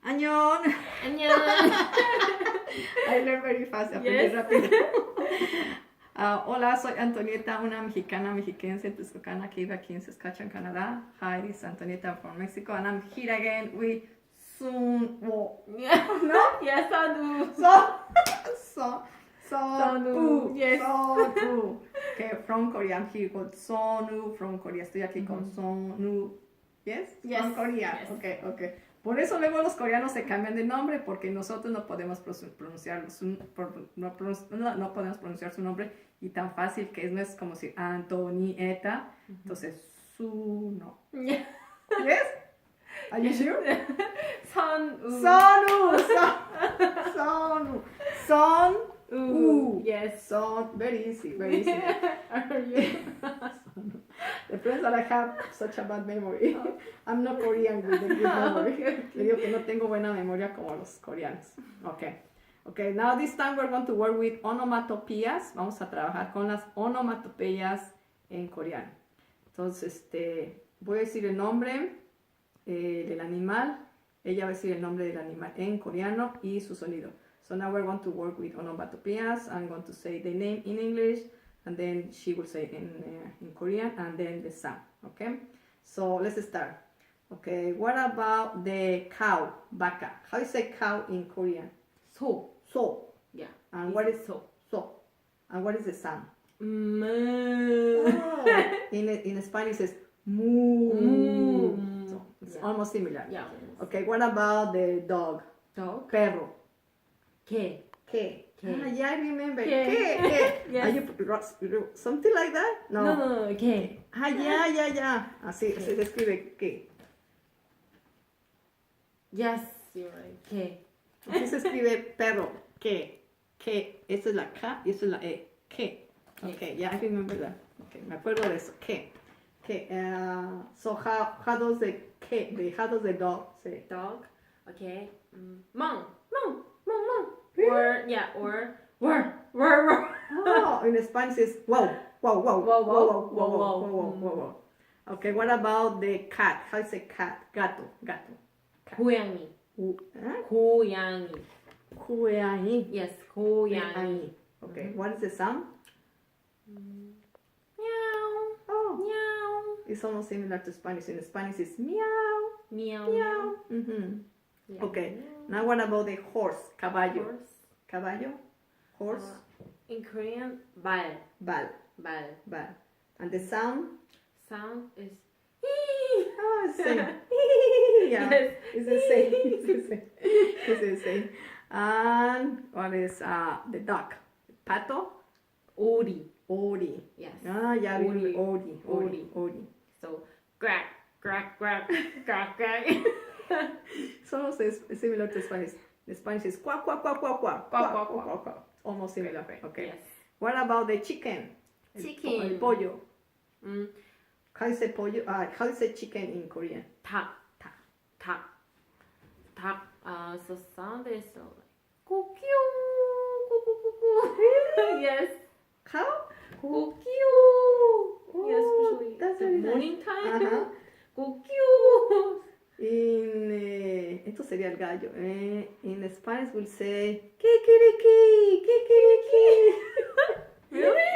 Añón. 안녕. I learn very fast, aprendí Yes. rápido. Hola, soy Antonieta, una mexicana mexiquense texcocana que vive aquí en Saskatchewan, Canadá. Hi, this is Antonieta from Mexico, and I'm here again with Sunwoo. No? Yes, Sonu. Sonu. Yes. Sonu. Okay, from Korea. I'm here with Sonu from Korea. Estoy aquí con Sonu. Yes? Yes. From Korea. Yes. Okay, okay. Por eso luego los coreanos se cambian de nombre, porque nosotros no podemos pronunciar no podemos pronunciar su nombre y tan fácil que no es como si Antonieta, entonces Suno. Yeah. Yes? Are you sure? Sonu. Sonu. Son. Yes. Son. Very easy, very easy. Are you? Depends that I have such a bad memory. I'm not Korean with a good memory. Okay. Le digo que no tengo buena memoria como los coreanos. Okay. Okay, now this time we're going to work with onomatopeyas. Vamos a trabajar con las onomatopeyas en coreano. Entonces, voy a decir el nombre del animal. Ella va a decir el nombre del animal en coreano y su sonido. So now we're going to work with onomatopeyas. I'm going to say the name in English, and then she will say in Korean, and then the sound. Okay? So let's start. Okay, what about the cow, baka? How do you say cow in Korean? So. So. Yeah. And what is so? so? And what is the sound? Moo. In Spanish it's moo. Moo. So it's Yeah. almost similar. Yeah. Okay, what about the dog? Dog. Perro. K. ¿Qué? ¿Qué? Ah, yeah, I remember. ¿Qué? ¿Qué? Yes. Are you something like that? No. K. Ah, ya. Así ¿Qué? se describe ¿qué? Yes, you're right. K. Así se escribe perro. ¿Qué? ¿Qué? Esa es la K y esa es la E. ¿Qué? Yes. Okay, yeah, I remember that. Okay, me acuerdo de eso. ¿Qué? ¿Qué? So how does the dog say? Dog. Okay. Mom. Or yeah. Or. Oh, in Spanish it's wow. Wow. Okay, what about the cat? How do you say cat? Gato. Cat. 고양이. Huh? 고양이. 고양이. Yes, 고양이. Okay, what is the sound? Meow. Oh, Meow. it's almost similar to Spanish. In Spanish it's meow. Meow. Meow. Mm-hmm. Yeah. Okay, now what about the horse? Caballo. Horse. Caballo. Horse. In Korean, 발. Bal. And the sound? Sound is. Oh, it's the same. Yeah, Yes. it's the same. It's the same. And what is the duck? Pato? 오리. Ori. Yes. Ah, yeah, Ori. Ori. So, quack. It's almost similar to Spanish. The Spanish is quack. Almost similar. Okay. Yes. What about the chicken? Chicken. El pollo. How How do you say pollo? How do you say chicken in Korean? 닭. So sound is like 고기요. Yes. How? 고기요. Yes, especially that's the very nice. morning time. Ajá. 고기요. Esto sería el gallo. In Spanish we'll say kikiriki. Really?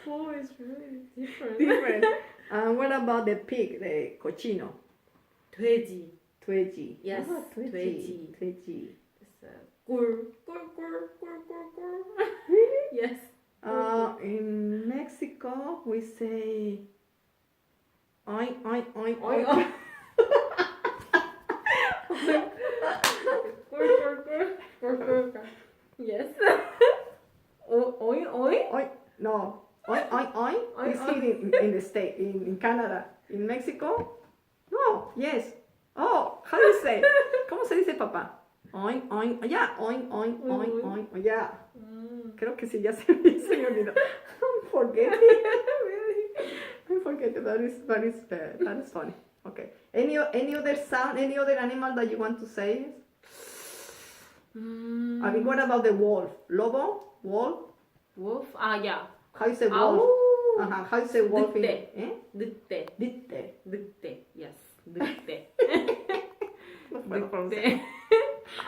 Oh, it's really different. Different. And what about the pig, the cochino? 돼지. Tweji. Yes, Tweji. It's 꿀. Yes. In Mexico we say oink. 꿀. Yes. Oink. Oink. No. Oink. It's here in the state, in Canada. In Mexico? No. Yes. Oh, how do you say? ¿Cómo se dice papá? Oink. Yeah. Oink. Yeah. Creo que sí, ya se me olvidó. I'm forgetting. I'm forgetting. That is funny. Okay. Any other sound? Any other animal that you want to say? I mean, what about the wolf? Lobo? Wolf? Wolf? Yeah. How you say wolf? 아우. How you say wolf in? 늑대. 늑대. 늑대. 늑대. Yes. 늑대. No puedo pronunciar.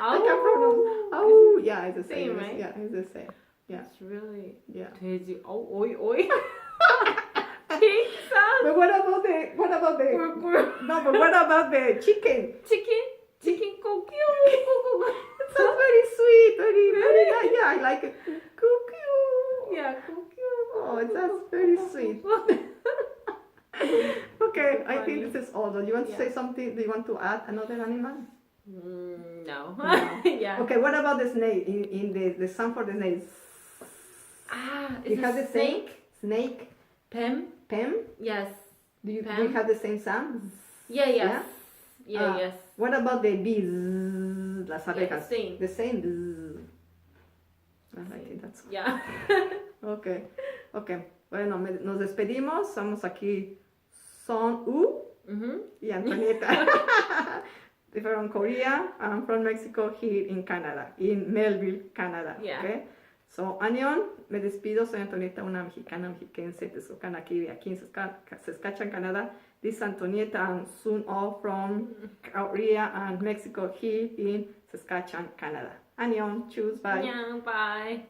I can pronounce. Oh, yeah, it's the same. Same, right? Yeah, it's the same. Yeah, It's really yeah. 돼지. Oh, oi, oi. Pig sound. But what about the 꿀꿀. no? But what about the chicken? 치킨 꼬끼. It sounds very sweet, very nice. Yeah, I like it. Cuckoo. Yeah, 꼬끼. Oh, it sounds very sweet. Okay, I think this is all. Do you want to say something? Do you want to add another animal? No. No. Yeah. Okay, what about the snake? In the sound for the snake. Ah, Do you is have it the same snake? snake? Pem? Pem? Yes. Do you Pem? have the same sound? Yeah, yes. Yeah, Ah, yes. What about the bees? Las Yeah, abejas. same. The same. I think that's Yeah. okay. Okay. Bueno, nos despedimos. Estamos aquí. Son U y Antonieta. From Korea. I'm from Mexico, here in Canada, in Melville, Canada. Yeah. Okay. So, Anion, me despido. Soy Antonieta, una mexicana, mexiquense, Texocan, aquí en Saskatchewan, Canada. This is Antonieta and Sun all from Korea and Mexico, here in Saskatchewan, Canada. Anion, choose, bye. Yeah, bye.